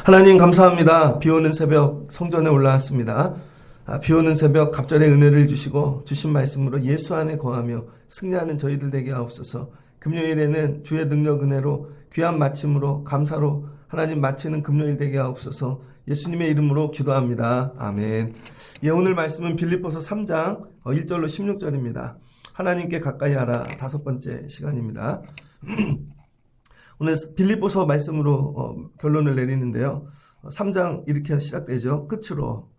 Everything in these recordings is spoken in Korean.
하나님 감사합니다. 비오는 새벽 성전에 올라왔습니다. 비오는 새벽 갑절의 은혜를 주시고 주신 말씀으로 예수 안에 거하며 승리하는 저희들 되게 하옵소서. 금요일에는 주의 능력 은혜로 귀한 마침으로 감사로 하나님 마치는 금요일 되게 하옵소서. 예수님의 이름으로 기도합니다. 아멘. 오늘 말씀은 빌립보서 3장 1절로 16절입니다. 하나님께 가까이 하라 5번째 시간입니다. 오늘 빌립보서 말씀으로 결론을 내리는데요. 3장 이렇게 시작되죠. 끝으로.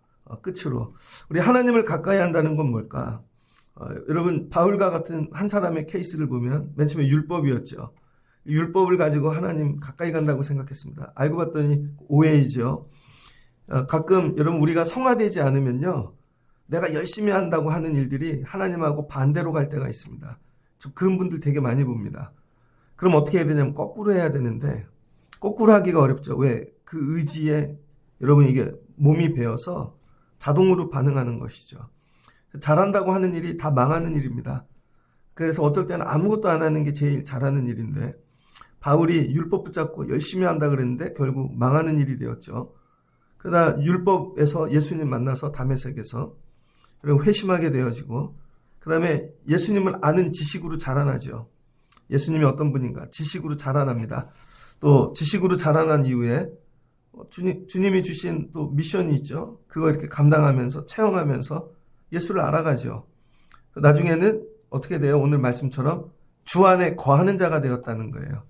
우리 하나님을 가까이 한다는 건 뭘까? 여러분 바울과 같은 한 사람의 케이스를 보면 맨 처음에 율법이었죠. 율법을 가지고 하나님 가까이 간다고 생각했습니다. 알고 봤더니 오해이죠. 가끔 여러분 우리가 성화되지 않으면요. 내가 열심히 한다고 하는 일들이 하나님하고 반대로 갈 때가 있습니다. 저 그런 분들 되게 많이 봅니다. 그럼 어떻게 해야 되냐면 거꾸로 해야 되는데 거꾸로 하기가 어렵죠. 왜? 그 의지에 여러분 이게 몸이 배어서 자동으로 반응하는 것이죠. 잘한다고 하는 일이 다 망하는 일입니다. 그래서 어쩔 때는 아무것도 안 하는 게 제일 잘하는 일인데 바울이 율법 붙잡고 열심히 한다 그랬는데 결국 망하는 일이 되었죠. 그러다 율법에서 예수님 만나서 다메섹에서 회심하게 되어지고 그 다음에 예수님을 아는 지식으로 자라나죠. 예수님이 어떤 분인가 지식으로 자라납니다. 또 지식으로 자라난 이후에 주님이 주신 또 미션이 있죠. 그거 이렇게 감당하면서 체험하면서 예수를 알아가죠. 나중에는 어떻게 돼요? 오늘 말씀처럼 주 안에 거하는 자가 되었다는 거예요.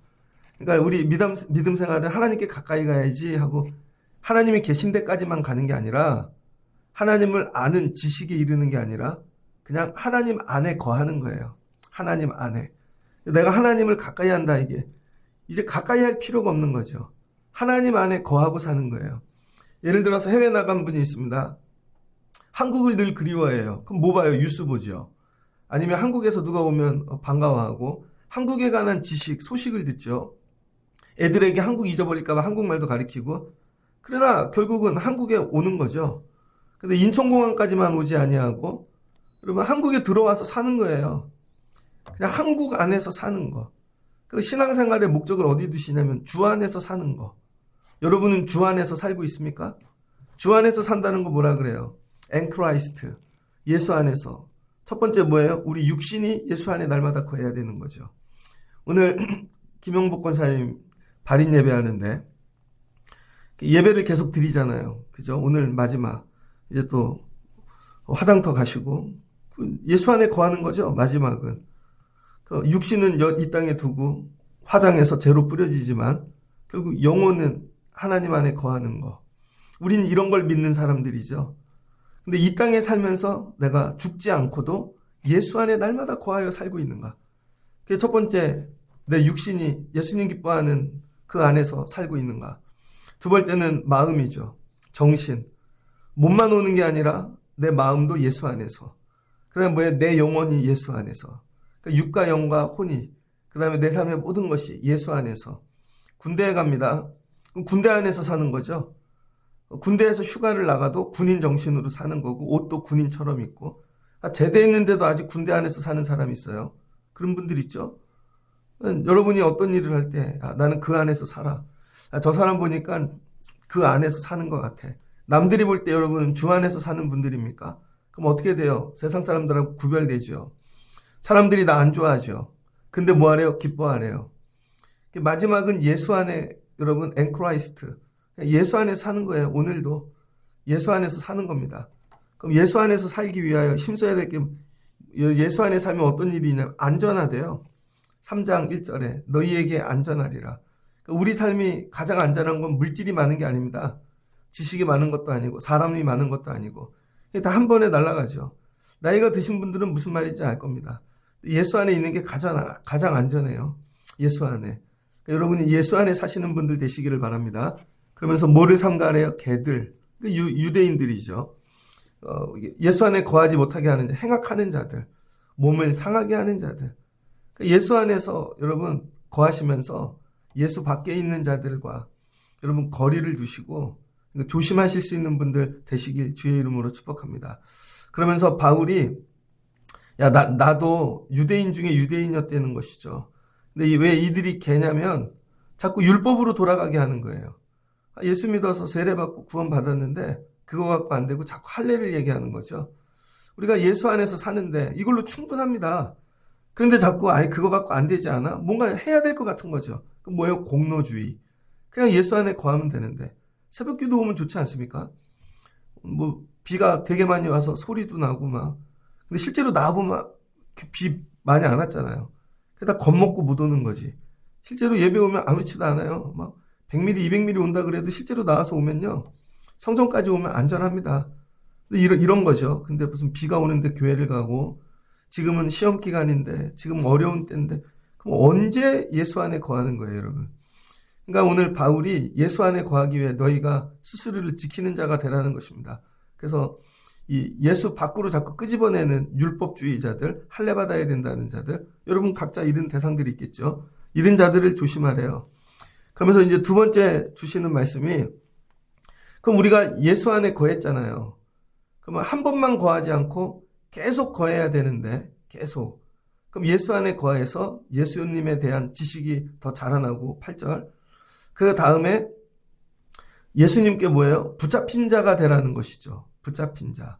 그러니까 우리 믿음 생활은 하나님께 가까이 가야지 하고 하나님이 계신 데까지만 가는 게 아니라 하나님을 아는 지식에 이르는 게 아니라 그냥 하나님 안에 거하는 거예요. 하나님 안에. 내가 하나님을 가까이 한다 이게 이제 가까이 할 필요가 없는 거죠. 하나님 안에 거하고 사는 거예요. 예를 들어서 해외 나간 분이 있습니다. 한국을 늘 그리워해요. 그럼 뭐 봐요? 뉴스 보죠. 아니면 한국에서 누가 오면 반가워하고 한국에 관한 지식, 소식을 듣죠. 애들에게 한국 잊어버릴까 봐 한국말도 가르치고 그러나 결국은 한국에 오는 거죠. 근데 인천공항까지만 오지 아니하고 그러면 한국에 들어와서 사는 거예요. 그냥 한국 안에서 사는 거. 그 신앙생활의 목적을 어디 두시냐면 주 안에서 사는 거. 여러분은 주 안에서 살고 있습니까? 주 안에서 산다는 거 뭐라 그래요? 엔 크라이스트. 예수 안에서. 첫 번째 뭐예요? 우리 육신이 예수 안에 날마다 거해야 되는 거죠. 오늘 김영복 권사님 발인 예배하는데 예배를 계속 드리잖아요. 그죠? 오늘 마지막. 이제 또 화장터 가시고 예수 안에 거하는 거죠. 마지막은. 육신은 이 땅에 두고 화장해서 재로 뿌려지지만 결국 영혼은 하나님 안에 거하는 거. 우리는 이런 걸 믿는 사람들이죠. 근데 이 땅에 살면서 내가 죽지 않고도 예수 안에 날마다 거하여 살고 있는가. 그게 첫 번째, 내 육신이 예수님 기뻐하는 그 안에서 살고 있는가. 두 번째는 마음이죠. 정신. 몸만 오는 게 아니라 내 마음도 예수 안에서. 그 다음에 뭐예요? 내 영혼이 예수 안에서. 그러니까 육과 영과 혼이. 그 다음에 내 삶의 모든 것이 예수 안에서. 군대에 갑니다. 그럼 군대 안에서 사는 거죠. 군대에서 휴가를 나가도 군인 정신으로 사는 거고 옷도 군인처럼 입고 제대했는데도 아직 군대 안에서 사는 사람이 있어요. 그런 분들 있죠. 여러분이 어떤 일을 할 때 나는 그 안에서 살아. 저 사람 보니까 그 안에서 사는 것 같아. 남들이 볼 때 여러분 주 안에서 사는 분들입니까? 그럼 어떻게 돼요? 세상 사람들하고 구별되죠. 사람들이 나 안 좋아하죠. 근데 뭐 하래요? 기뻐하래요. 마지막은 예수 안에 여러분 엔 크라이스트. 예수 안에서 사는 거예요. 오늘도 예수 안에서 사는 겁니다. 그럼 예수 안에서 살기 위하여 힘써야 될 게 예수 안에 살면 어떤 일이 있냐면 안전하대요. 3장 1절에 너희에게 안전하리라. 그러니까 우리 삶이 가장 안전한 건 물질이 많은 게 아닙니다. 지식이 많은 것도 아니고 사람이 많은 것도 아니고 다 한 번에 날아가죠. 나이가 드신 분들은 무슨 말인지 알 겁니다. 예수 안에 있는 게 가장 안전해요. 예수 안에. 그러니까 여러분이 예수 안에 사시는 분들 되시기를 바랍니다. 그러면서 뭐를 삼가래요? 개들. 유대인들이죠. 예수 안에 거하지 못하게 하는 자, 행악하는 자들, 몸을 상하게 하는 자들. 그러니까 예수 안에서 여러분 거하시면서 예수 밖에 있는 자들과 여러분 거리를 두시고 조심하실 수 있는 분들 되시길 주의 이름으로 축복합니다. 그러면서 바울이 야, 나도 유대인 중에 유대인이었다는 것이죠. 근데 왜 이들이 개냐면 자꾸 율법으로 돌아가게 하는 거예요. 예수 믿어서 세례받고 구원받았는데 그거 갖고 안 되고 자꾸 할례를 얘기하는 거죠. 우리가 예수 안에서 사는데 이걸로 충분합니다. 그런데 자꾸 그거 갖고 안 되지 않아? 뭔가 해야 될 것 같은 거죠. 그 뭐예요? 공로주의. 그냥 예수 안에 거하면 되는데 새벽 기도 오면 좋지 않습니까? 뭐 비가 되게 많이 와서 소리도 나고 막. 근데 실제로 나와보면 비 많이 안 왔잖아요. 그러다 겁먹고 못 오는 거지. 실제로 예배 오면 아무렇지도 않아요. 막 100mm, 200mm 온다 그래도 실제로 나와서 오면요. 성전까지 오면 안전합니다. 이런 거죠. 근데 무슨 비가 오는데 교회를 가고 지금은 시험 기간인데 지금 어려운 때인데 그럼 언제 예수 안에 거하는 거예요, 여러분? 그러니까 오늘 바울이 예수 안에 거하기 위해 너희가 스스로를 지키는 자가 되라는 것입니다. 그래서 이 예수 밖으로 자꾸 끄집어내는 율법주의자들, 할례 받아야 된다는 자들, 여러분 각자 이런 대상들이 있겠죠. 이런 자들을 조심하래요. 그러면서 이제 두 번째 주시는 말씀이 그럼 우리가 예수 안에 거했잖아요. 그러면 한 번만 거하지 않고 계속 거해야 되는데 계속. 그럼 예수 안에 거해서 예수님에 대한 지식이 더 자라나고 8절. 그 다음에 예수님께 뭐예요? 붙잡힌 자가 되라는 것이죠. 붙잡힌 자.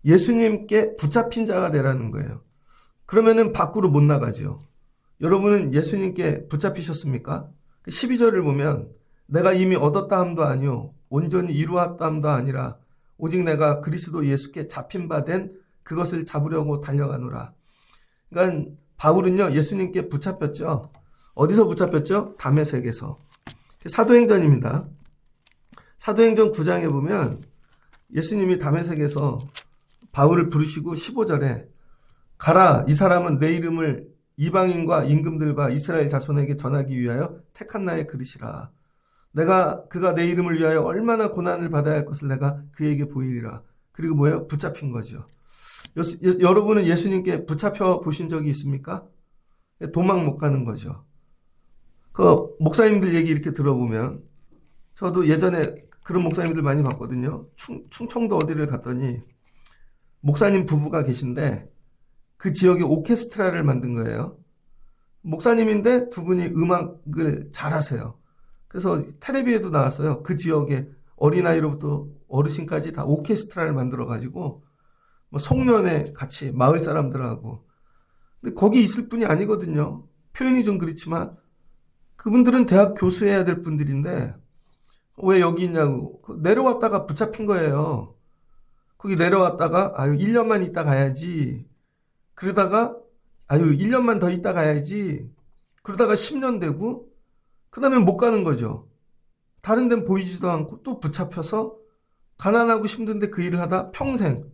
예수님께 붙잡힌 자가 되라는 거예요. 그러면은 밖으로 못 나가죠. 여러분은 예수님께 붙잡히셨습니까? 12절을 보면 내가 이미 얻었다 함도 아니요 온전히 이루었다 함도 아니라 오직 내가 그리스도 예수께 잡힌 바 된 그것을 잡으려고 달려가노라. 그러니까 바울은요 예수님께 붙잡혔죠. 어디서 붙잡혔죠? 다메섹에서. 사도행전입니다. 사도행전 9장에 보면 예수님이 다메섹에서 바울을 부르시고 15절에 가라 이 사람은 내 이름을 이방인과 임금들과 이스라엘 자손에게 전하기 위하여 택한 나의 그릇이라. 그가 내 이름을 위하여 얼마나 고난을 받아야 할 것을 내가 그에게 보이리라. 그리고 뭐예요? 붙잡힌 거죠. 여러분은 예수님께 붙잡혀 보신 적이 있습니까? 도망 못 가는 거죠. 그 목사님들 얘기 이렇게 들어보면 저도 예전에 그런 목사님들 많이 봤거든요. 충청도 어디를 갔더니 목사님 부부가 계신데 그 지역에 오케스트라를 만든 거예요. 목사님인데 두 분이 음악을 잘하세요. 그래서 텔레비에도 나왔어요. 그 지역에 어린아이로부터 어르신까지 다 오케스트라를 만들어가지고 뭐 송년회 같이 마을 사람들하고. 근데 거기 있을 분이 아니거든요. 표현이 좀 그렇지만 그분들은 대학 교수해야 될 분들인데 왜 여기 있냐고. 내려왔다가 붙잡힌 거예요. 거기 내려왔다가 1년만 있다 가야지. 그러다가 1년만 더 있다 가야지. 그러다가 10년 되고 그 다음에 못 가는 거죠. 다른 데는 보이지도 않고 또 붙잡혀서 가난하고 힘든데 그 일을 하다 평생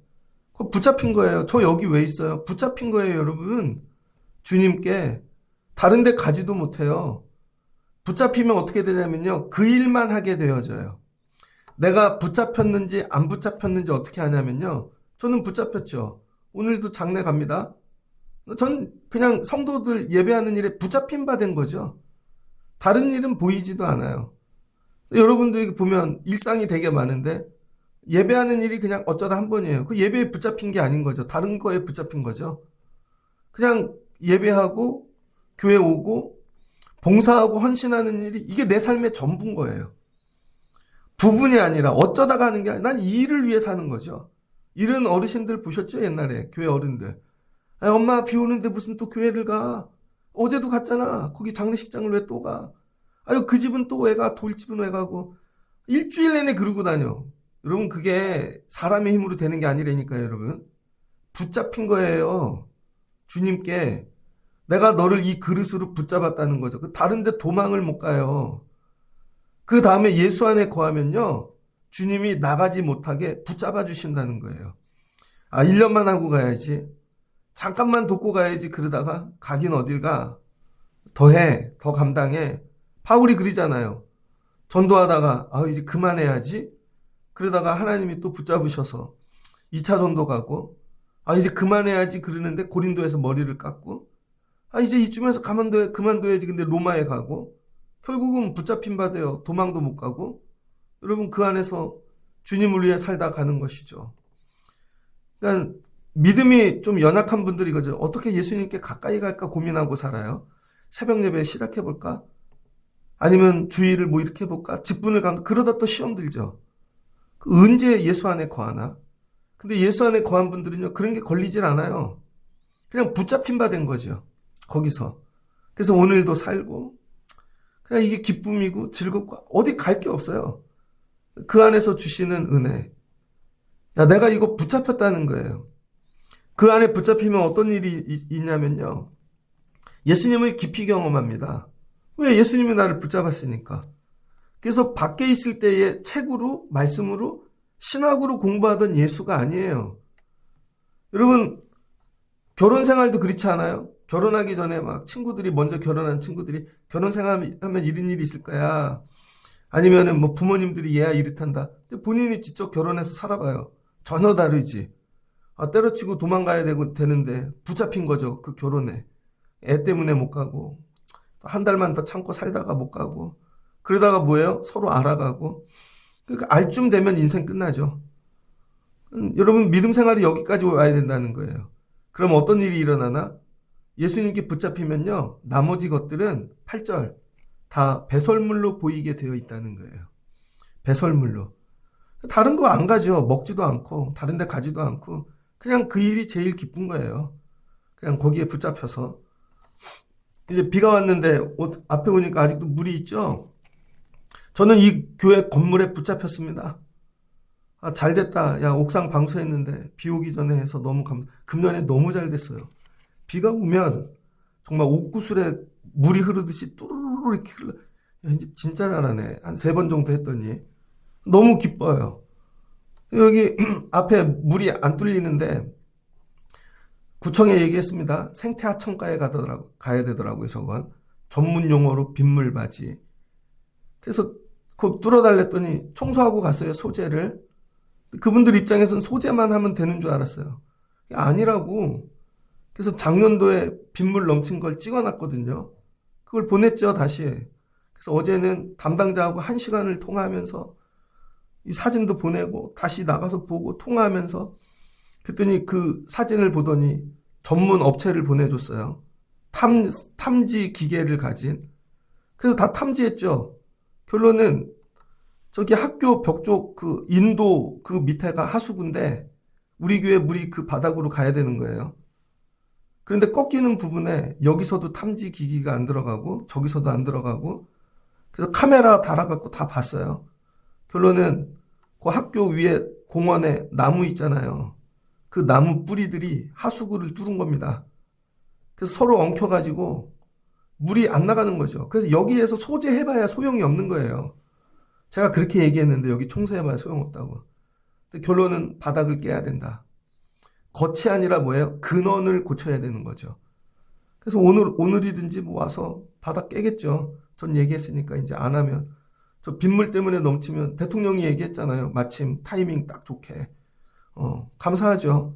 붙잡힌 거예요. 저 여기 왜 있어요? 붙잡힌 거예요, 여러분. 주님께. 다른 데 가지도 못해요. 붙잡히면 어떻게 되냐면요. 그 일만 하게 되어져요. 내가 붙잡혔는지 안 붙잡혔는지 어떻게 하냐면요. 저는 붙잡혔죠. 오늘도 장례 갑니다. 전 그냥 성도들 예배하는 일에 붙잡힌 바 된 거죠. 다른 일은 보이지도 않아요. 여러분들이 보면 일상이 되게 많은데 예배하는 일이 그냥 어쩌다 한 번이에요. 그 예배에 붙잡힌 게 아닌 거죠. 다른 거에 붙잡힌 거죠. 그냥 예배하고 교회 오고 봉사하고 헌신하는 일이 이게 내 삶의 전부인 거예요. 부분이 아니라 어쩌다가 하는 게 아니라 난 이 일을 위해 사는 거죠. 이런 어르신들 보셨죠? 옛날에 교회 어른들. 엄마 비 오는데 무슨 또 교회를 가? 어제도 갔잖아. 거기 장례식장을 왜 또 가? 그 집은 또 왜 가? 돌집은 왜 가고? 일주일 내내 그러고 다녀. 여러분 그게 사람의 힘으로 되는 게 아니라니까요, 여러분. 붙잡힌 거예요. 주님께. 내가 너를 이 그릇으로 붙잡았다는 거죠. 다른 데 도망을 못 가요. 그 다음에 예수 안에 거하면요. 주님이 나가지 못하게 붙잡아 주신다는 거예요. 1년만 하고 가야지. 잠깐만 돕고 가야지. 그러다가 가긴 어딜 가. 더 해. 더 감당해. 바울이 그러잖아요. 전도하다가 이제 그만해야지. 그러다가 하나님이 또 붙잡으셔서 2차 전도 가고 이제 그만해야지 그러는데 고린도에서 머리를 깎고 이제 이쯤에서 그만둬야지. 근데 로마에 가고 결국은 붙잡힌 바 돼요. 도망도 못 가고. 여러분 그 안에서 주님을 위해 살다 가는 것이죠. 그러니까 믿음이 좀 연약한 분들이 이거죠. 어떻게 예수님께 가까이 갈까 고민하고 살아요. 새벽 예배 시작해볼까? 아니면 주일을 뭐 이렇게 해볼까? 직분을 가면 그러다 또 시험 들죠. 언제 예수 안에 거하나? 근데 예수 안에 거한 분들은요, 그런 게 걸리질 않아요. 그냥 붙잡힌 바 된 거죠. 거기서. 그래서 오늘도 살고, 그냥 이게 기쁨이고 즐겁고, 어디 갈 게 없어요. 그 안에서 주시는 은혜. 야, 내가 이거 붙잡혔다는 거예요. 그 안에 붙잡히면 어떤 일이 있냐면요. 예수님을 깊이 경험합니다. 왜? 예수님이 나를 붙잡았으니까. 그래서 밖에 있을 때의 책으로, 말씀으로, 신학으로 공부하던 예수가 아니에요. 여러분, 결혼 생활도 그렇지 않아요? 결혼하기 전에 막 친구들이, 먼저 결혼한 친구들이 결혼 생활하면 이런 일이 있을 거야. 아니면은 뭐 부모님들이 얘야 이렇단다. 근데 본인이 직접 결혼해서 살아봐요. 전혀 다르지. 때려치고 도망가야 되는데 붙잡힌 거죠. 그 결혼에. 애 때문에 못 가고. 한 달만 더 참고 살다가 못 가고. 그러다가 뭐예요? 서로 알아가고. 그러니까 알쯤 되면 인생 끝나죠. 여러분, 믿음 생활이 여기까지 와야 된다는 거예요. 그럼 어떤 일이 일어나나? 예수님께 붙잡히면요, 나머지 것들은 8절 다 배설물로 보이게 되어 있다는 거예요. 배설물로. 다른 거 안 가죠. 먹지도 않고 다른 데 가지도 않고 그냥 그 일이 제일 기쁜 거예요. 그냥 거기에 붙잡혀서. 이제 비가 왔는데 앞에 오니까 아직도 물이 있죠. 저는 이 교회 건물에 붙잡혔습니다. 잘 됐다. 야, 옥상 방수했는데 비 오기 전에 해서 너무 금년에 너무 잘 됐어요. 비가 오면 정말 옥구슬에 물이 흐르듯이 또르르 이렇게 흘러. 야, 이제 진짜 잘하네. 한 3번 정도 했더니 너무 기뻐요. 여기 앞에 물이 안 뚫리는데 구청에 얘기했습니다. 생태하천가에 가야 되더라고요. 저건 전문 용어로 빗물바지. 그래서 그 뚫어달랬더니 청소하고 갔어요. 소재를. 그분들 입장에서는 소재만 하면 되는 줄 알았어요. 아니라고. 그래서 작년도에 빗물 넘친 걸 찍어놨거든요. 그걸 보냈죠, 다시. 그래서 어제는 담당자하고 1시간을 통화하면서 이 사진도 보내고 다시 나가서 보고 통화하면서 그랬더니 그 사진을 보더니 전문 업체를 보내줬어요. 탐지 기계를 가진. 그래서 다 탐지했죠. 결론은 저기 학교 벽 쪽 그 인도 그 밑에가 하수구인데 우리 교회 물이 그 바닥으로 가야 되는 거예요. 그런데 꺾이는 부분에 여기서도 탐지 기기가 안 들어가고 저기서도 안 들어가고 그래서 카메라 달아갖고 다 봤어요. 결론은 그 학교 위에 공원에 나무 있잖아요. 그 나무 뿌리들이 하수구를 뚫은 겁니다. 그래서 서로 엉켜가지고 물이 안 나가는 거죠. 그래서 여기에서 소재해봐야 소용이 없는 거예요. 제가 그렇게 얘기했는데 여기 청소해봐야 소용없다고. 근데 결론은 바닥을 깨야 된다. 겉이 아니라 뭐예요? 근원을 고쳐야 되는 거죠. 그래서 오늘이든지 뭐 와서 바닥 깨겠죠. 전 얘기했으니까 이제 안 하면. 저 빗물 때문에 넘치면 대통령이 얘기했잖아요. 마침 타이밍 딱 좋게. 감사하죠.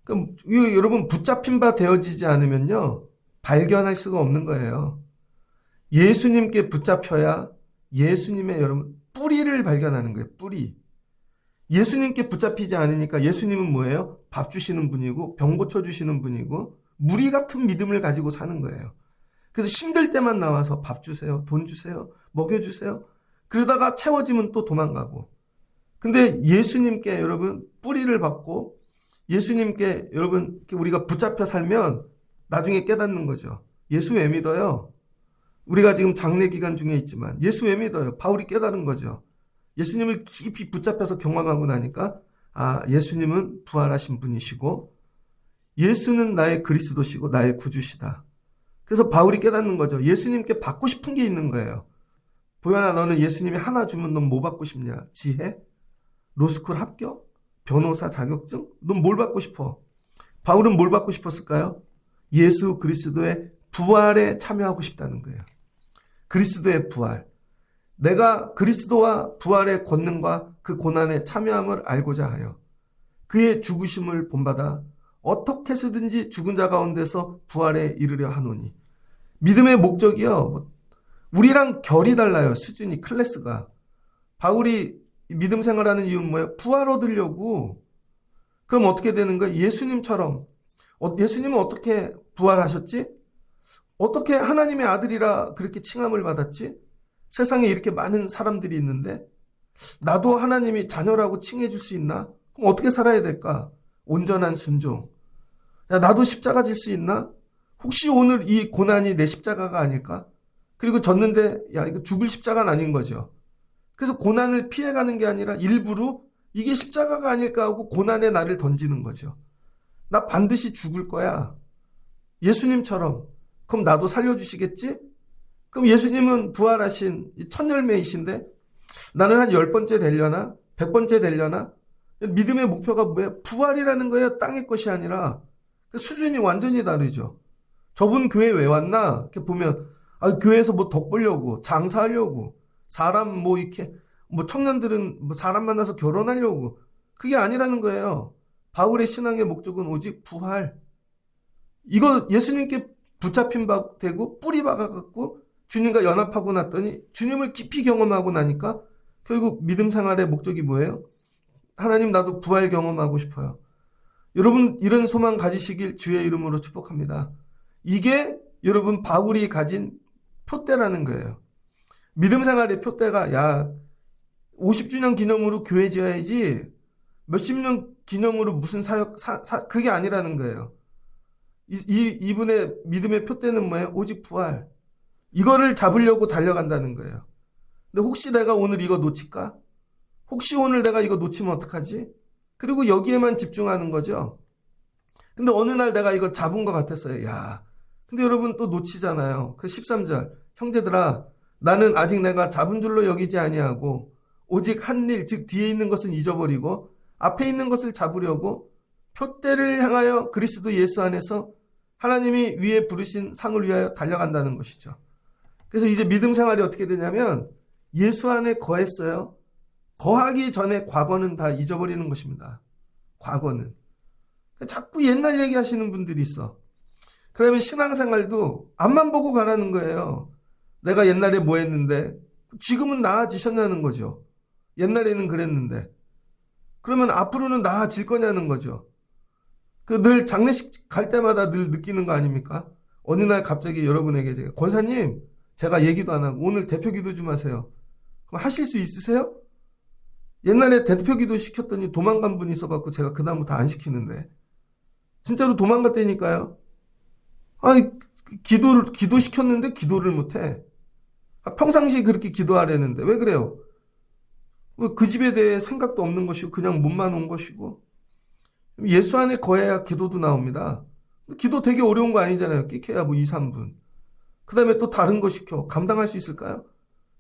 그럼 여러분 붙잡힌 바 되어지지 않으면요. 발견할 수가 없는 거예요. 예수님께 붙잡혀야 예수님의 여러분 뿌리를 발견하는 거예요. 뿌리. 예수님께 붙잡히지 않으니까 예수님은 뭐예요? 밥 주시는 분이고 병 고쳐주시는 분이고 무리 같은 믿음을 가지고 사는 거예요. 그래서 힘들 때만 나와서 밥 주세요. 돈 주세요. 먹여주세요. 그러다가 채워지면 또 도망가고. 근데 예수님께 여러분 뿌리를 받고 예수님께 여러분 우리가 붙잡혀 살면 나중에 깨닫는 거죠. 예수 왜 믿어요? 우리가 지금 장례 기간 중에 있지만 예수 왜 믿어요? 바울이 깨달은 거죠. 예수님을 깊이 붙잡혀서 경험하고 나니까 예수님은 부활하신 분이시고 예수는 나의 그리스도시고 나의 구주시다. 그래서 바울이 깨닫는 거죠. 예수님께 받고 싶은 게 있는 거예요. 보현아, 너는 예수님이 하나 주면 넌 뭐 받고 싶냐? 지혜? 로스쿨 합격? 변호사 자격증? 넌 뭘 받고 싶어? 바울은 뭘 받고 싶었을까요? 예수 그리스도의 부활에 참여하고 싶다는 거예요. 그리스도의 부활. 내가 그리스도와 부활의 권능과 그 고난에 참여함을 알고자 하여 그의 죽으심을 본받아 어떻게 해서든지 죽은 자 가운데서 부활에 이르려 하노니. 믿음의 목적이요. 우리랑 결이 달라요. 수준이, 클래스가. 바울이 믿음 생활하는 이유는 뭐예요? 부활 얻으려고. 그럼 어떻게 되는 거예요? 예수님처럼. 예수님은 어떻게 부활하셨지? 어떻게 하나님의 아들이라 그렇게 칭함을 받았지? 세상에 이렇게 많은 사람들이 있는데 나도 하나님이 자녀라고 칭해 줄 수 있나? 그럼 어떻게 살아야 될까? 온전한 순종. 야, 나도 십자가 질 수 있나? 혹시 오늘 이 고난이 내 십자가가 아닐까? 그리고 졌는데 야, 이거 죽을 십자가는 아닌 거죠. 그래서 고난을 피해가는 게 아니라 일부러 이게 십자가가 아닐까 하고 고난에 나를 던지는 거죠. 나 반드시 죽을 거야. 예수님처럼. 그럼 나도 살려주시겠지? 그럼 예수님은 부활하신 첫 열매이신데 나는 한 10번째 되려나? 100번째 되려나? 믿음의 목표가 뭐예요? 부활이라는 거예요. 땅의 것이 아니라. 수준이 완전히 다르죠. 저분 교회 왜 왔나? 이렇게 보면 교회에서 뭐 덕 보려고, 장사하려고, 사람 뭐 이렇게 뭐 청년들은 뭐 사람 만나서 결혼하려고. 그게 아니라는 거예요. 바울의 신앙의 목적은 오직 부활. 이거 예수님께 붙잡힌 바 되고 뿌리 박아갖고 주님과 연합하고 났더니 주님을 깊이 경험하고 나니까 결국 믿음 생활의 목적이 뭐예요? 하나님 나도 부활 경험하고 싶어요. 여러분 이런 소망 가지시길 주의 이름으로 축복합니다. 이게 여러분 바울이 가진 표대라는 거예요. 믿음 생활의 표대가 야 50주년 기념으로 교회 지어야지 몇십 년 기념으로 무슨 사역 그게 아니라는 거예요. 이분의 믿음의 표대는 뭐예요? 오직 부활. 이거를 잡으려고 달려간다는 거예요. 근데 혹시 내가 오늘 이거 놓칠까? 혹시 오늘 내가 이거 놓치면 어떡하지? 그리고 여기에만 집중하는 거죠. 근데 어느 날 내가 이거 잡은 것 같았어요. 야, 근데 여러분 또 놓치잖아요. 그 13절. 형제들아, 나는 아직 내가 잡은 줄로 여기지 아니하고 오직 한 일, 즉 뒤에 있는 것은 잊어버리고 앞에 있는 것을 잡으려고 표대를 향하여 그리스도 예수 안에서 하나님이 위에 부르신 상을 위하여 달려간다는 것이죠. 그래서 이제 믿음 생활이 어떻게 되냐면 예수 안에 거했어요. 거하기 전에 과거는 다 잊어버리는 것입니다. 과거는. 자꾸 옛날 얘기하시는 분들이 있어. 그러면 신앙생활도 앞만 보고 가라는 거예요. 내가 옛날에 뭐 했는데 지금은 나아지셨냐는 거죠. 옛날에는 그랬는데. 그러면 앞으로는 나아질 거냐는 거죠. 늘 장례식 갈 때마다 늘 느끼는 거 아닙니까? 어느 날 갑자기 여러분에게 제가 권사님 제가 얘기도 안 하고 오늘 대표 기도 좀 하세요. 그럼 하실 수 있으세요? 옛날에 대표 기도 시켰더니 도망간 분이 있어갖고 제가 그다음부터 안 시키는데 진짜로 도망갔다니까요. 기도 시켰는데 기도를 못해. 평상시에 그렇게 기도하려는데 왜 그래요? 그 집에 대해 생각도 없는 것이고 그냥 몸만 온 것이고 예수 안에 거해야 기도도 나옵니다. 기도 되게 어려운 거 아니잖아요. 끼케야 뭐 2, 3분. 그 다음에 또 다른 거 시켜. 감당할 수 있을까요?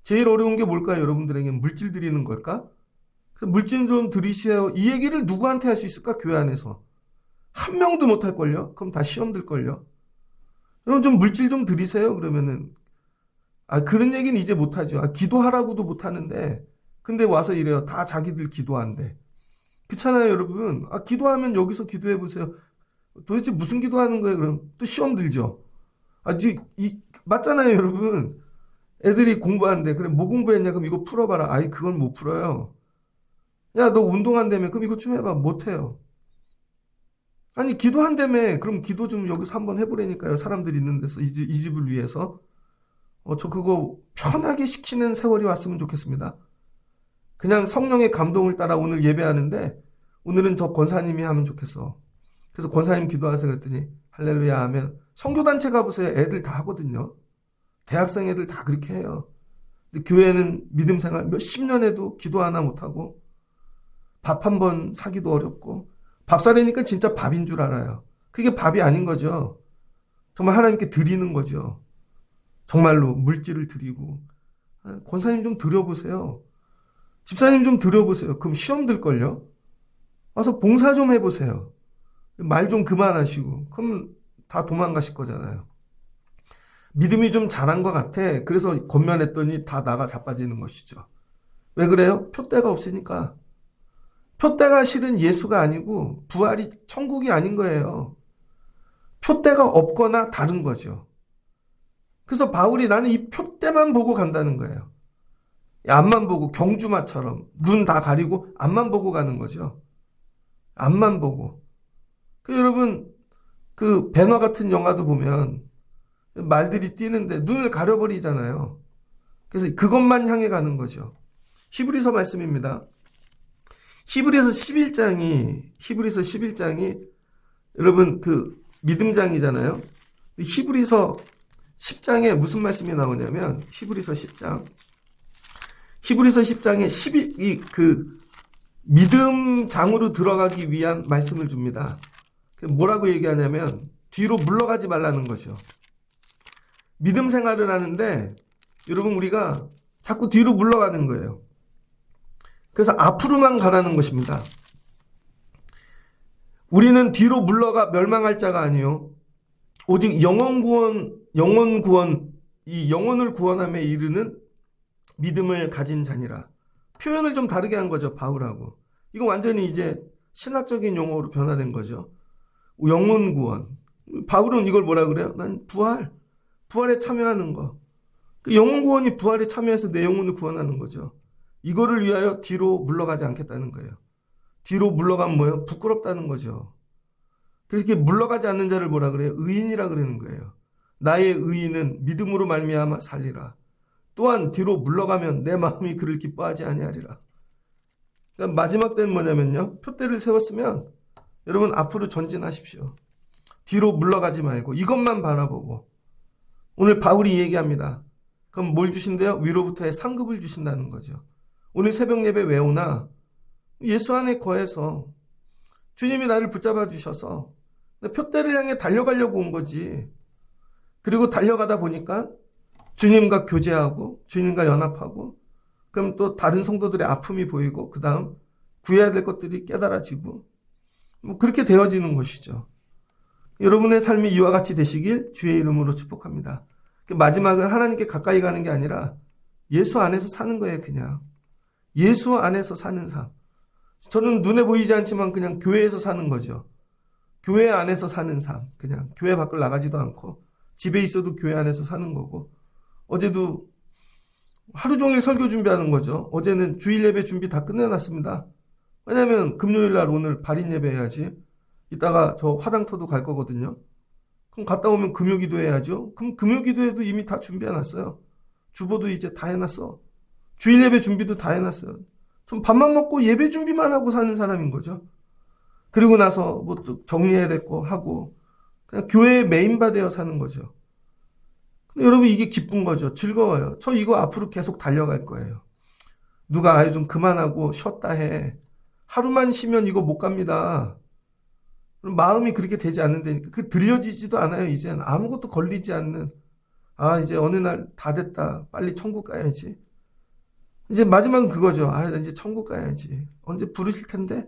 제일 어려운 게 뭘까요? 여러분들에게 물질 드리는 걸까? 물질 좀 드리세요. 이 얘기를 누구한테 할 수 있을까? 교회 안에서. 한 명도 못 할걸요? 그럼 다 시험 들걸요? 그럼 좀 물질 좀 드리세요. 그러면은. 그런 얘기는 이제 못하죠. 기도하라고도 못하는데. 근데 와서 이래요. 다 자기들 기도한대. 그렇잖아요, 여러분. 기도하면 여기서 기도해 보세요. 도대체 무슨 기도하는 거예요, 그럼? 또 시험 들죠. 맞잖아요, 여러분. 애들이 공부하는데, 그래, 뭐 공부했냐? 그럼 이거 풀어봐라. 그건 못 풀어요. 야, 너 운동한다며? 그럼 이거 좀 해봐. 못해요. 기도한다며? 그럼 기도 좀 여기서 한번 해보라니까요. 사람들이 있는 데서, 이 집을 위해서. 저 그거 편하게 시키는 세월이 왔으면 좋겠습니다. 그냥 성령의 감동을 따라 오늘 예배하는데 오늘은 저 권사님이 하면 좋겠어. 그래서 권사님 기도하세요 그랬더니 할렐루야 하면 선교단체 가보세요. 애들 다 하거든요. 대학생 애들 다 그렇게 해요. 근데 교회는 믿음 생활 몇십 년 해도 기도 하나 못하고 밥 한 번 사기도 어렵고 밥 사려니까 진짜 밥인 줄 알아요. 그게 밥이 아닌 거죠. 정말 하나님께 드리는 거죠. 정말로 물질을 드리고 권사님 좀 드려보세요. 집사님 좀 드려보세요. 그럼 시험 들걸요? 와서 봉사 좀 해보세요. 말 좀 그만하시고. 그럼 다 도망가실 거잖아요. 믿음이 좀 잘한 것 같아. 그래서 권면했더니 다 나가 자빠지는 것이죠. 왜 그래요? 표대가 없으니까. 표대가 실은 예수가 아니고 부활이 천국이 아닌 거예요. 표대가 없거나 다른 거죠. 그래서 바울이 나는 이 표대만 보고 간다는 거예요. 앞만 보고 경주마처럼 눈 다 가리고 앞만 보고 가는 거죠. 앞만 보고. 여러분, 그 배너 같은 영화도 보면 말들이 뛰는데 눈을 가려버리잖아요. 그래서 그것만 향해 가는 거죠. 히브리서 말씀입니다. 히브리서 11장이 여러분 그 믿음장이잖아요. 히브리서 10장에 무슨 말씀이 나오냐면 히브리서 10장에 12그 믿음장으로 들어가기 위한 말씀을 줍니다. 뭐라고 얘기하냐면 뒤로 물러가지 말라는 거죠. 믿음 생활을 하는데 여러분 우리가 자꾸 뒤로 물러가는 거예요. 그래서 앞으로만 가라는 것입니다. 우리는 뒤로 물러가 멸망할 자가 아니요 오직 영원 구원, 이 영혼을 구원함에 이르는 믿음을 가진 자니라. 표현을 좀 다르게 한 거죠, 바울하고. 이거 완전히 이제 신학적인 용어로 변화된 거죠. 영혼 구원. 바울은 이걸 뭐라 그래요? 난 부활에 참여하는 거. 그 영혼 구원이 부활에 참여해서 내 영혼을 구원하는 거죠. 이거를 위하여 뒤로 물러가지 않겠다는 거예요. 뒤로 물러가면 뭐예요? 부끄럽다는 거죠. 그래서 이렇게 물러가지 않는 자를 뭐라 그래요? 의인이라 그러는 거예요. 나의 의인은 믿음으로 말미암아 살리라. 또한 뒤로 물러가면 내 마음이 그를 기뻐하지 아니하리라. 그러니까 마지막 때는 뭐냐면요. 표대를 세웠으면 여러분 앞으로 전진하십시오. 뒤로 물러가지 말고 이것만 바라보고. 오늘 바울이 얘기합니다. 그럼 뭘 주신대요? 위로부터의 상급을 주신다는 거죠. 오늘 새벽 예배 왜 오나? 예수 안에 거해서 주님이 나를 붙잡아 주셔서 표대를 향해 달려가려고 온 거지. 그리고 달려가다 보니까 주님과 교제하고 주님과 연합하고 그럼 또 다른 성도들의 아픔이 보이고 그 다음 구해야 될 것들이 깨달아지고 그렇게 되어지는 것이죠. 여러분의 삶이 이와 같이 되시길 주의 이름으로 축복합니다. 마지막은 하나님께 가까이 가는 게 아니라 예수 안에서 사는 거예요. 그냥 예수 안에서 사는 삶. 저는 눈에 보이지 않지만 그냥 교회에서 사는 거죠. 교회 안에서 사는 삶. 그냥 교회 밖을 나가지도 않고 집에 있어도 교회 안에서 사는 거고. 어제도 하루 종일 설교 준비하는 거죠. 어제는 주일 예배 준비 다 끝내놨습니다. 왜냐면 금요일 날 오늘 발인 예배 해야지. 이따가 저 화장터도 갈 거거든요. 그럼 갔다 오면 금요기도 해야죠. 그럼 금요기도에도 이미 다 준비해놨어요. 주보도 이제 다 해놨어. 주일 예배 준비도 다 해놨어요. 좀 밥만 먹고 예배 준비만 하고 사는 사람인 거죠. 그리고 나서 뭐 또 정리해야 될 거 하고 그냥 교회에 메인바 되어 사는 거죠. 근데 여러분 이게 기쁜 거죠. 즐거워요. 저 이거 앞으로 계속 달려갈 거예요. 누가 아유 좀 그만하고 쉬었다 해. 하루만 쉬면 이거 못 갑니다. 마음이 그렇게 되지 않는다니까. 그 들려지지도 않아요. 이제는 아무것도 걸리지 않는. 아 이제 어느 날 다 됐다. 빨리 천국 가야지. 이제 마지막은 그거죠. 아 이제 천국 가야지. 언제 부르실 텐데.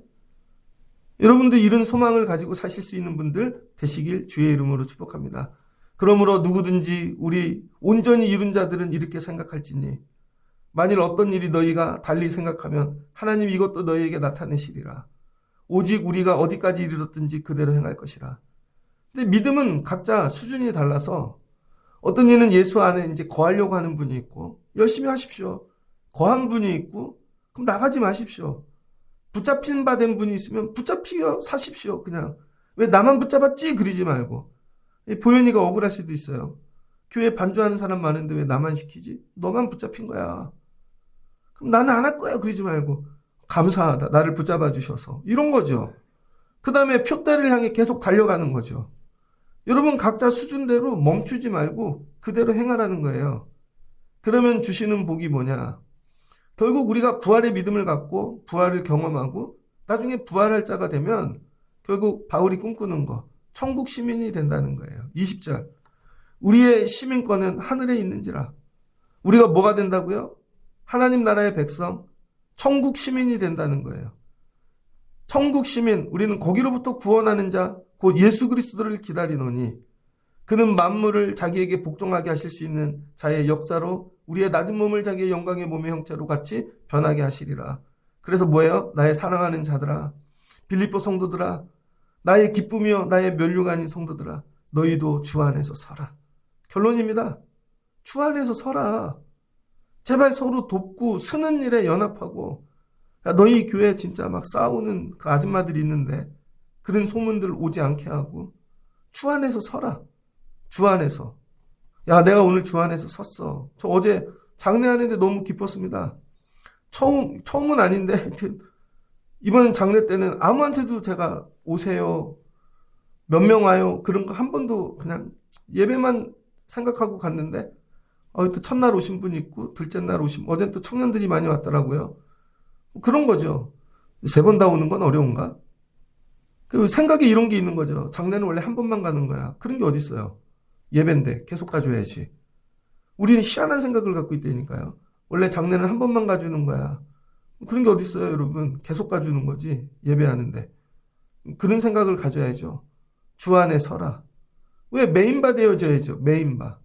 여러분도 이런 소망을 가지고 사실 수 있는 분들 되시길 주의 이름으로 축복합니다. 그러므로 누구든지 우리 온전히 이룬 자들은 이렇게 생각할지니 만일 어떤 일이 너희가 달리 생각하면 하나님 이것도 너희에게 나타내시리라. 오직 우리가 어디까지 이르렀든지 그대로 행할 것이라. 근데 믿음은 각자 수준이 달라서 어떤 이는 예수 안에 이제 거하려고 하는 분이 있고 열심히 하십시오. 거한 분이 있고 그럼 나가지 마십시오. 붙잡힌 바 된 분이 있으면 붙잡히어 사십시오. 그냥 왜 나만 붙잡았지 그러지 말고. 보현이가 억울할 수도 있어요. 교회 반주하는 사람 많은데 왜 나만 시키지? 너만 붙잡힌 거야. 그럼 나는 안 할 거야 그러지 말고 감사하다. 나를 붙잡아 주셔서. 이런 거죠. 그 다음에 표대를 향해 계속 달려가는 거죠. 여러분 각자 수준대로 멈추지 말고 그대로 행하라는 거예요. 그러면 주시는 복이 뭐냐? 결국 우리가 부활의 믿음을 갖고 부활을 경험하고 나중에 부활할 자가 되면 결국 바울이 꿈꾸는 거 천국 시민이 된다는 거예요. 20절 우리의 시민권은 하늘에 있는지라. 우리가 뭐가 된다고요? 하나님 나라의 백성 천국 시민이 된다는 거예요. 천국 시민 우리는 거기로부터 구원하는 자 곧 예수 그리스도를 기다리노니 그는 만물을 자기에게 복종하게 하실 수 있는 자의 역사로 우리의 낮은 몸을 자기의 영광의 몸의 형체로 같이 변하게 하시리라. 그래서 뭐예요? 나의 사랑하는 자들아 빌립보 성도들아 나의 기쁨이요 나의 면류가 아닌 성도들아 너희도 주 안에서 서라. 결론입니다. 주 안에서 서라. 제발 서로 돕고 쓰는 일에 연합하고 야, 너희 교회 진짜 막 싸우는 그 아줌마들이 있는데 그런 소문들 오지 않게 하고 주 안에서 서라. 주 안에서. 야, 내가 오늘 주 안에서 섰어. 저 어제 장례하는데 너무 기뻤습니다. 처음은 아닌데 하여튼 이번 장례 때는 아무한테도 제가 오세요. 몇 명 와요. 그런 거 한 번도 그냥 예배만 생각하고 갔는데 또 첫날 오신 분 있고 둘째 날 오신 어젠 또 청년들이 많이 왔더라고요. 그런 거죠. 세 번 다 오는 건 어려운가? 그 생각에 이런 게 있는 거죠. 장례는 원래 한 번만 가는 거야. 그런 게 어디 있어요? 예배인데 계속 가줘야지. 우리는 희한한 생각을 갖고 있다니까요. 원래 장례는 한 번만 가주는 거야. 그런 게 어디 있어요, 여러분? 계속 가주는 거지. 예배하는데. 그런 생각을 가져야죠. 주 안에 서라. 왜? 메인바 되어져야죠. 메인바.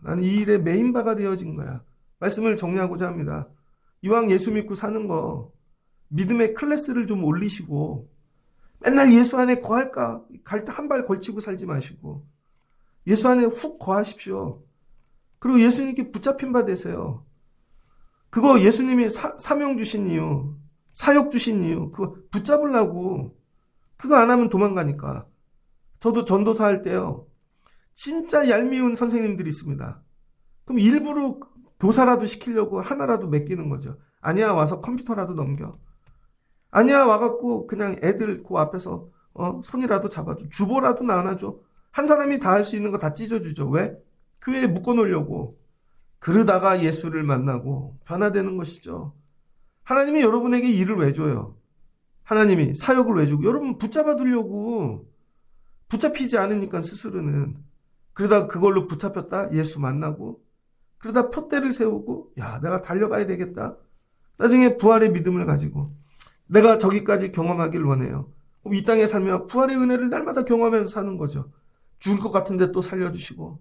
나는 이 일의 메인바가 되어진 거야. 말씀을 정리하고자 합니다. 이왕 예수 믿고 사는 거 믿음의 클래스를 좀 올리시고 맨날 예수 안에 거할까? 갈 때 한 발 걸치고 살지 마시고 예수 안에 훅 거하십시오. 그리고 예수님께 붙잡힌 바 되세요. 그거 예수님이 사명 주신 이유, 사역 주신 이유, 그거 붙잡으려고. 그거 안 하면 도망가니까. 저도 전도사 할 때요. 진짜 얄미운 선생님들이 있습니다. 그럼 일부러 교사라도 시키려고 하나라도 맡기는 거죠. 아니야, 와서 컴퓨터라도 넘겨. 아니야, 와갖고 그냥 애들 그 앞에서 손이라도 잡아줘. 주보라도 나눠줘. 한 사람이 다 할 수 있는 거 다 찢어주죠. 왜? 교회에 묶어놓으려고. 그러다가 예수를 만나고 변화되는 것이죠. 하나님이 여러분에게 일을 왜 줘요? 하나님이 사역을 왜 주고 여러분 붙잡아 두려고. 붙잡히지 않으니까 스스로는. 그러다 그걸로 붙잡혔다 예수 만나고 그러다 표대를 세우고 야, 내가 달려가야 되겠다. 나중에 부활의 믿음을 가지고 내가 저기까지 경험하길 원해요. 그럼 이 땅에 살면 부활의 은혜를 날마다 경험하면서 사는 거죠. 죽을 것 같은데 또 살려주시고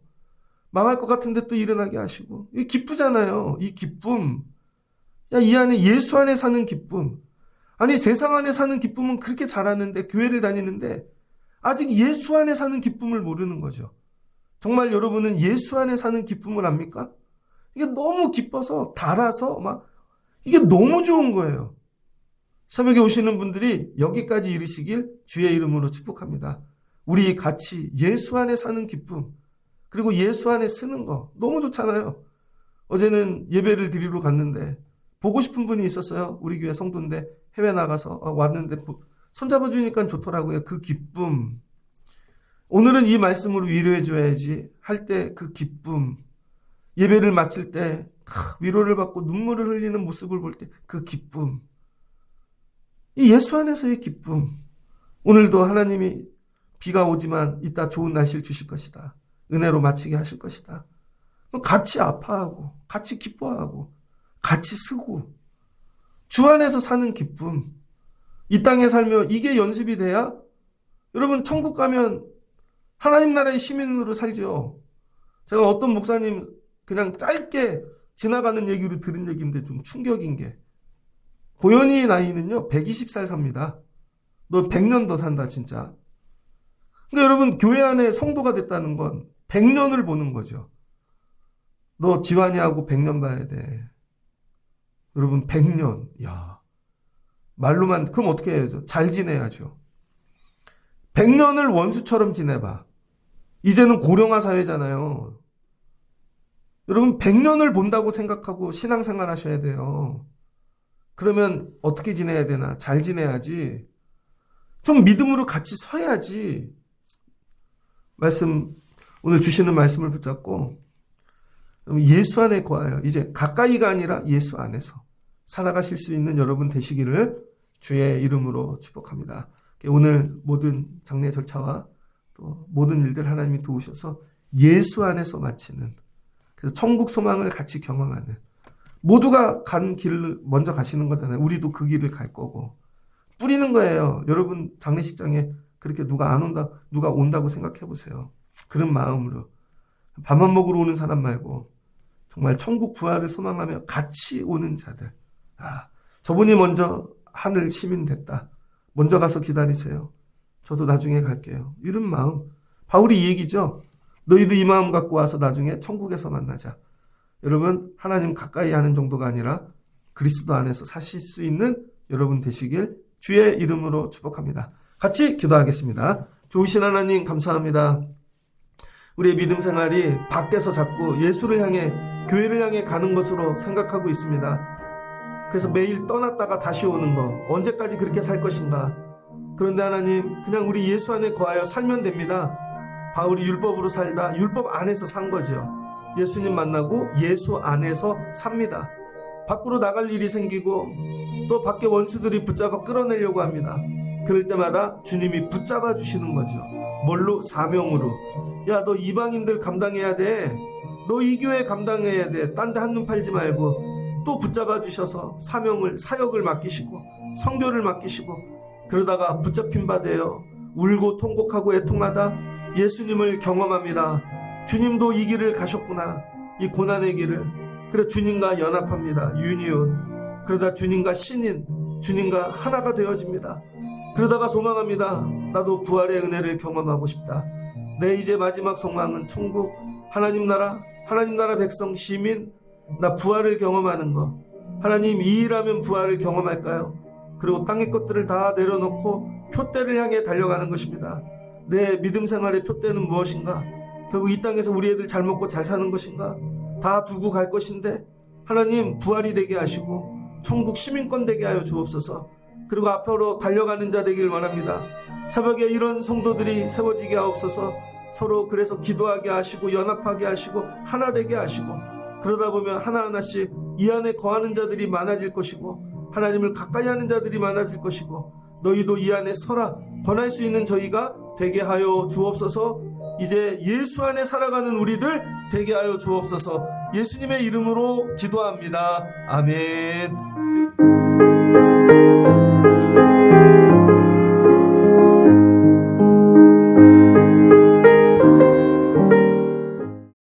망할 것 같은데 또 일어나게 하시고. 이게 기쁘잖아요. 이 기쁨. 야, 이 안에 예수 안에 사는 기쁨. 아니, 세상 안에 사는 기쁨은 그렇게 잘하는데 교회를 다니는데 아직 예수 안에 사는 기쁨을 모르는 거죠. 정말 여러분은 예수 안에 사는 기쁨을 압니까? 이게 너무 기뻐서 달아서 막 이게 너무 좋은 거예요. 새벽에 오시는 분들이 여기까지 이르시길 주의 이름으로 축복합니다. 우리 같이 예수 안에 사는 기쁨 그리고 예수 안에 쓰는 거 너무 좋잖아요. 어제는 예배를 드리러 갔는데 보고 싶은 분이 있었어요. 우리 교회 성도인데 해외 나가서 왔는데 손잡아 주니까 좋더라고요. 그 기쁨. 오늘은 이 말씀으로 위로해 줘야지 할 때 그 기쁨. 예배를 마칠 때 위로를 받고 눈물을 흘리는 모습을 볼 때 그 기쁨. 이 예수 안에서의 기쁨. 오늘도 하나님이 비가 오지만 이따 좋은 날씨를 주실 것이다. 은혜로 마치게 하실 것이다. 같이 아파하고 같이 기뻐하고 같이 쓰고 주 안에서 사는 기쁨. 이 땅에 살면 이게 연습이 돼야 여러분 천국 가면 하나님 나라의 시민으로 살죠. 제가 어떤 목사님 그냥 짧게 지나가는 얘기로 들은 얘기인데 좀 충격인 게 고현이의 나이는요 120살 삽니다. 너 100년 더 산다 진짜. 그러니까 여러분 교회 안에 성도가 됐다는 건 100년을 보는 거죠. 너 지환이하고 100년 봐야 돼. 여러분 100년. 야, 말로만 그럼 어떻게 해야죠? 잘 지내야죠. 100년을 원수처럼 지내봐. 이제는 고령화 사회잖아요. 여러분 100년을 본다고 생각하고 신앙생활 하셔야 돼요. 그러면 어떻게 지내야 되나? 잘 지내야지. 좀 믿음으로 같이 서야지. 오늘 주시는 말씀을 붙잡고 예수 안에 거하여 이제 가까이가 아니라 예수 안에서 살아가실 수 있는 여러분 되시기를 주의 이름으로 축복합니다. 오늘 모든 장례 절차와 또 모든 일들 하나님이 도우셔서 예수 안에서 마치는 그래서 천국 소망을 같이 경험하는 모두가 간 길을 먼저 가시는 거잖아요. 우리도 그 길을 갈 거고 뿌리는 거예요. 여러분 장례식장에 그렇게 누가 안 온다, 누가 온다고 생각해 보세요. 그런 마음으로 밥만 먹으러 오는 사람 말고 정말 천국 부활을 소망하며 같이 오는 자들. 저분이 먼저 하늘 시민 됐다. 먼저 가서 기다리세요. 저도 나중에 갈게요. 이런 마음. 바울이 이 얘기죠. 너희도 이 마음 갖고 와서 나중에 천국에서 만나자. 여러분 하나님 가까이 하는 정도가 아니라 그리스도 안에서 사실 수 있는 여러분 되시길 주의 이름으로 축복합니다. 같이 기도하겠습니다. 좋으신 하나님 감사합니다. 우리의 믿음 생활이 밖에서 자꾸 예수를 향해, 교회를 향해 가는 것으로 생각하고 있습니다. 그래서 매일 떠났다가 다시 오는 거, 언제까지 그렇게 살 것인가? 그런데 하나님, 그냥 우리 예수 안에 거하여 살면 됩니다. 바울이 율법으로 살다 율법 안에서 산 거죠. 예수님 만나고 예수 안에서 삽니다. 밖으로 나갈 일이 생기고 또 밖에 원수들이 붙잡아 끌어내려고 합니다. 그럴 때마다 주님이 붙잡아 주시는 거죠. 뭘로? 사명으로. 야, 너 이방인들 감당해야 돼. 너 이 교회 감당해야 돼. 딴 데 한눈 팔지 말고 또 붙잡아 주셔서 사명을, 사역을 맡기시고 성교를 맡기시고, 그러다가 붙잡힌 바 되어 울고 통곡하고 애통하다 예수님을 경험합니다. 주님도 이 길을 가셨구나. 이 고난의 길을. 그래 주님과 연합합니다. 유니온. 그러다 주님과 신인, 주님과 하나가 되어집니다. 그러다가 소망합니다. 나도 부활의 은혜를 경험하고 싶다. 내 이제 마지막 소망은 천국, 하나님 나라 백성, 시민, 나 부활을 경험하는 거. 하나님, 이 일하면 부활을 경험할까요? 그리고 땅의 것들을 다 내려놓고 표대를 향해 달려가는 것입니다. 내 믿음 생활의 표대는 무엇인가? 결국 이 땅에서 우리 애들 잘 먹고 잘 사는 것인가? 다 두고 갈 것인데 하나님, 부활이 되게 하시고 천국 시민권 되게 하여 주옵소서. 그리고 앞으로 달려가는 자 되길 원합니다. 새벽에 이런 성도들이 세워지게 하옵소서. 서로 그래서 기도하게 하시고 연합하게 하시고 하나 되게 하시고, 그러다 보면 하나하나씩 이 안에 거하는 자들이 많아질 것이고 하나님을 가까이 하는 자들이 많아질 것이고, 너희도 이 안에 서라 권할 수 있는 저희가 되게 하여 주옵소서. 이제 예수 안에 살아가는 우리들 되게 하여 주옵소서. 예수님의 이름으로 기도합니다. 아멘.